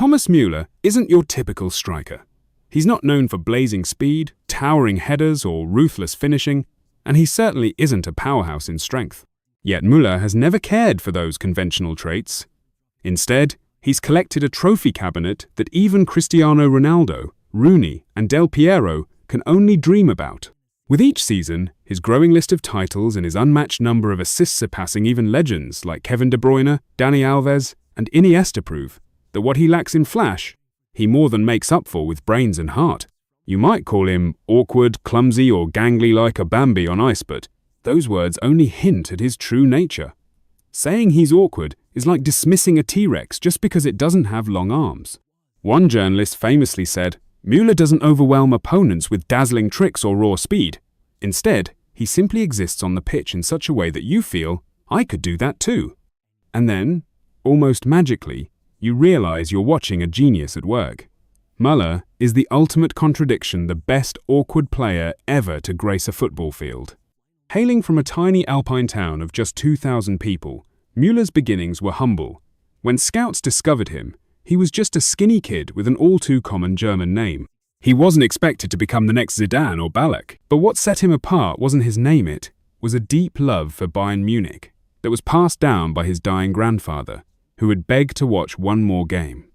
Thomas Müller isn't your typical striker. He's not known for blazing speed, towering headers, or ruthless finishing, and he certainly isn't a powerhouse in strength. Yet Müller has never cared for those conventional traits. Instead, he's collected a trophy cabinet that even Cristiano Ronaldo, Rooney, and Del Piero can only dream about. With each season, his growing list of titles and his unmatched number of assists surpassing even legends like Kevin De Bruyne, Dani Alves, and Iniesta prove that what he lacks in flash, he more than makes up for with brains and heart. You might call him awkward, clumsy, or gangly like a Bambi on ice, but those words only hint at his true nature. Saying he's awkward is like dismissing a T-Rex just because it doesn't have long arms. One journalist famously said, "Müller doesn't overwhelm opponents with dazzling tricks or raw speed. Instead, he simply exists on the pitch in such a way that you feel, I could do that too." And then, almost magically, you realize you're watching a genius at work. Müller is the ultimate contradiction, the best awkward player ever to grace a football field. Hailing from a tiny alpine town of just 2,000 people, Müller's beginnings were humble. When scouts discovered him, he was just a skinny kid with an all-too-common German name. He wasn't expected to become the next Zidane or Ballack, but what set him apart wasn't his name, it was a deep love for Bayern Munich that was passed down by his dying grandfather, who had begged to watch one more game.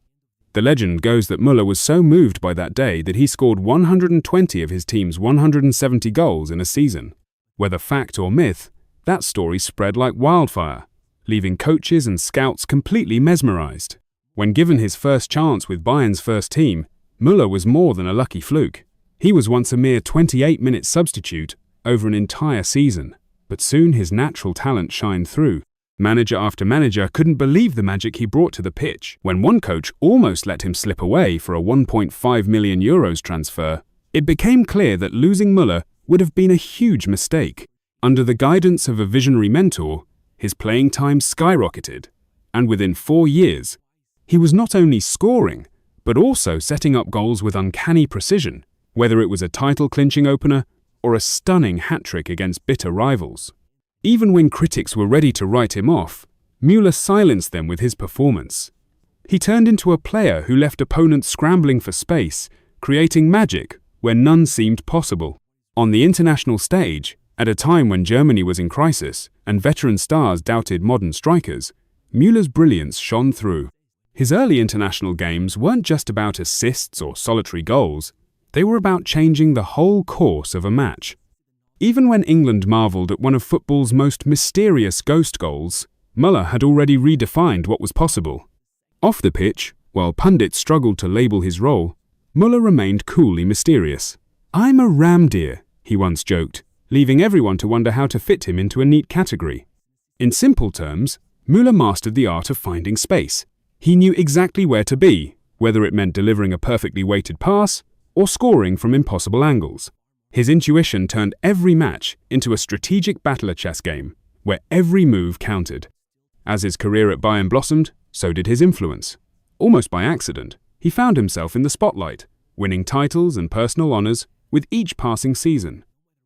The legend goes that Müller was so moved by that day that he scored 120 of his team's 170 goals in a season. Whether fact or myth, that story spread like wildfire, leaving coaches and scouts completely mesmerized. When given his first chance with Bayern's first team, Müller was more than a lucky fluke. He was once a mere 28-minute substitute over an entire season, but soon his natural talent shined through. Manager after manager couldn't believe the magic he brought to the pitch. When one coach almost let him slip away for a €1.5 million transfer, it became clear that losing Müller would have been a huge mistake. Under the guidance of a visionary mentor, his playing time skyrocketed, and within 4 years, he was not only scoring, but also setting up goals with uncanny precision, whether it was a title-clinching opener or a stunning hat-trick against bitter rivals. Even when critics were ready to write him off, Müller silenced them with his performance. He turned into a player who left opponents scrambling for space, creating magic where none seemed possible. On the international stage, at a time when Germany was in crisis and veteran stars doubted modern strikers, Müller's brilliance shone through. His early international games weren't just about assists or solitary goals, they were about changing the whole course of a match. Even when England marvelled at one of football's most mysterious ghost goals, Müller had already redefined what was possible. Off the pitch, while pundits struggled to label his role, Müller remained coolly mysterious. "I'm a ram deer," he once joked, leaving everyone to wonder how to fit him into a neat category. In simple terms, Müller mastered the art of finding space. He knew exactly where to be, whether it meant delivering a perfectly weighted pass or scoring from impossible angles. His intuition turned every match into a strategic battle chess game, where every move counted. As his career at Bayern blossomed, so did his influence. Almost by accident, he found himself in the spotlight, winning titles and personal honors with each passing season.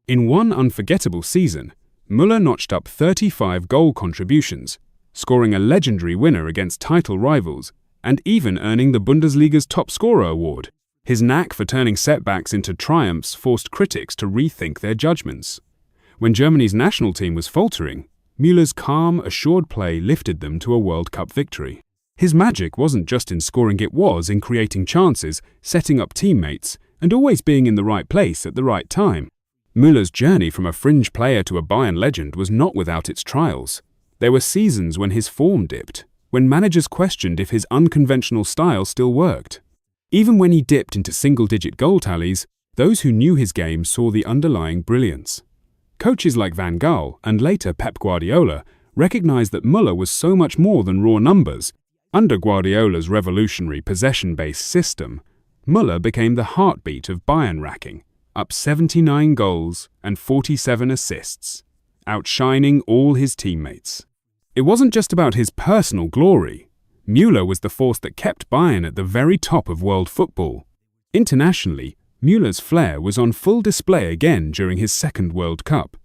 In one unforgettable season, Müller notched up 35 goal contributions, scoring a legendary winner against title rivals, and even earning the Bundesliga's top scorer award. His knack for turning setbacks into triumphs forced critics to rethink their judgments. When Germany's national team was faltering, Müller's calm, assured play lifted them to a World Cup victory. His magic wasn't just in scoring, it was in creating chances, setting up teammates, and always being in the right place at the right time. Müller's journey from a fringe player to a Bayern legend was not without its trials. There were seasons when his form dipped, when managers questioned if his unconventional style still worked. Even when he dipped into single-digit goal tallies, those who knew his game saw the underlying brilliance. Coaches like Van Gaal and later Pep Guardiola recognized that Müller was so much more than raw numbers. Under Guardiola's revolutionary possession-based system, Müller became the heartbeat of Bayern racking, up 79 goals and 47 assists, outshining all his teammates. It wasn't just about his personal glory. Müller was the force that kept Bayern at the very top of world football. Internationally, Müller's flair was on full display again during his second World Cup.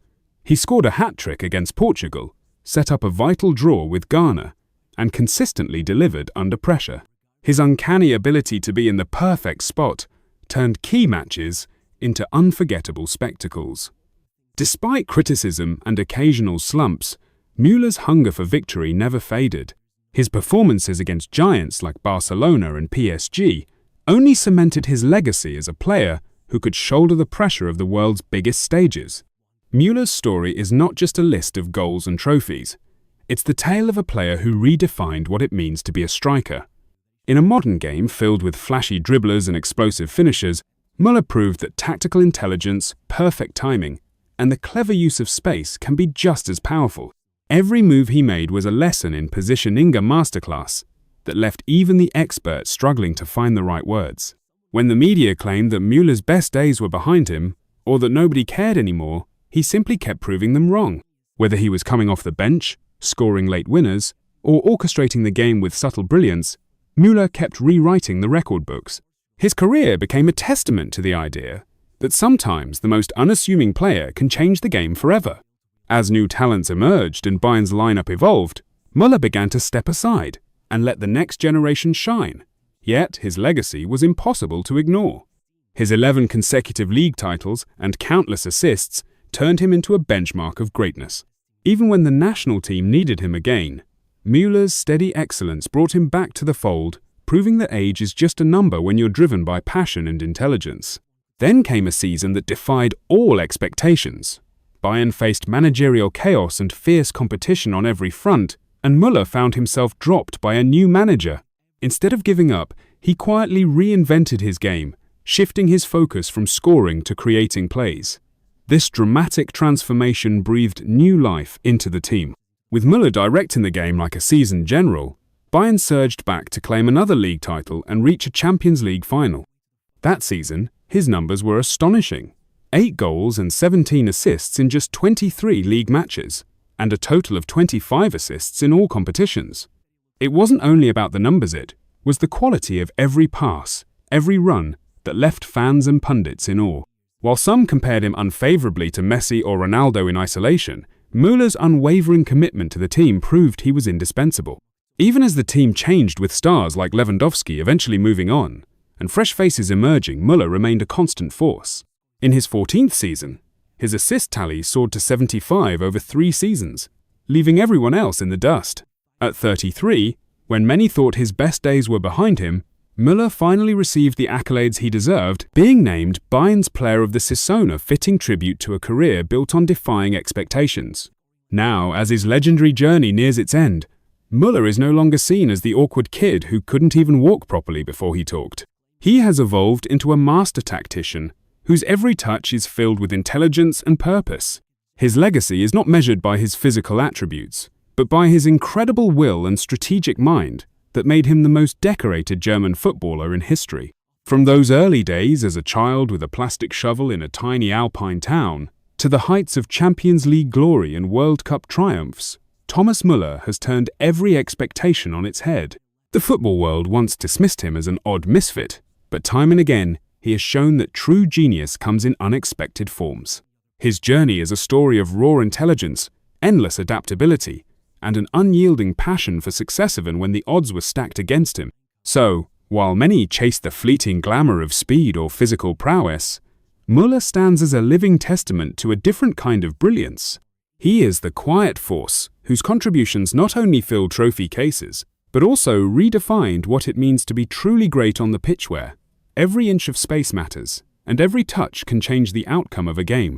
He scored a hat-trick against Portugal, set up a vital draw with Ghana, and consistently delivered under pressure. His uncanny ability to be in the perfect spot turned key matches into unforgettable spectacles. Despite criticism and occasional slumps, Müller's hunger for victory never faded. His performances against giants like Barcelona and PSG only cemented his legacy as a player who could shoulder the pressure of the world's biggest stages. Müller's story is not just a list of goals and trophies. It's the tale of a player who redefined what it means to be a striker. In a modern game filled with flashy dribblers and explosive finishers, Müller proved that tactical intelligence, perfect timing, and the clever use of space can be just as powerful. Every move he made was a lesson in positioning masterclass that left even the expert struggling to find the right words. When the media claimed that Müller's best days were behind him, or that nobody cared anymore, he simply kept proving them wrong. Whether he was coming off the bench, scoring late winners, or orchestrating the game with subtle brilliance, Müller kept rewriting the record books. His career became a testament to the idea that sometimes the most unassuming player can change the game forever. As new talents emerged and Bayern's lineup evolved, Müller began to step aside and let the next generation shine. Yet his legacy was impossible to ignore. His 11 consecutive league titles and countless assists turned him into a benchmark of greatness. Even when the national team needed him again, Müller's steady excellence brought him back to the fold, proving that age is just a number when you're driven by passion and intelligence. Then came a season that defied all expectations. Bayern faced managerial chaos and fierce competition on every front, and Müller found himself dropped by a new manager. Instead of giving up, he quietly reinvented his game, shifting his focus from scoring to creating plays. This dramatic transformation breathed new life into the team. With Müller directing the game like a seasoned general, Bayern surged back to claim another league title and reach a Champions League final. That season, his numbers were astonishing. 8 goals and 17 assists in just 23 league matches, and a total of 25 assists in all competitions. It wasn't only about the numbers, it was the quality of every pass, every run, that left fans and pundits in awe. While some compared him unfavorably to Messi or Ronaldo in isolation, Müller's unwavering commitment to the team proved he was indispensable. Even as the team changed with stars like Lewandowski eventually moving on, and fresh faces emerging, Müller remained a constant force. In his 14th season, his assist tally soared to 75 over 3 seasons, leaving everyone else in the dust. At 33, when many thought his best days were behind him, Müller finally received the accolades he deserved, being named Bayern's Player of the Season, a fitting tribute to a career built on defying expectations. Now, as his legendary journey nears its end, Müller is no longer seen as the awkward kid who couldn't even walk properly before he talked. He has evolved into a master tactician whose every touch is filled with intelligence and purpose. His legacy is not measured by his physical attributes, but by his incredible will and strategic mind that made him the most decorated German footballer in history. From those early days as a child with a plastic shovel in a tiny Alpine town, to the heights of Champions League glory and World Cup triumphs, Thomas Müller has turned every expectation on its head. The football world once dismissed him as an odd misfit, but time and again, he has shown that true genius comes in unexpected forms. His journey is a story of raw intelligence, endless adaptability, and an unyielding passion for success even when the odds were stacked against him. So, while many chase the fleeting glamour of speed or physical prowess, Müller stands as a living testament to a different kind of brilliance. He is the quiet force whose contributions not only filled trophy cases, but also redefined what it means to be truly great on the pitch, where every inch of space matters, and every touch can change the outcome of a game.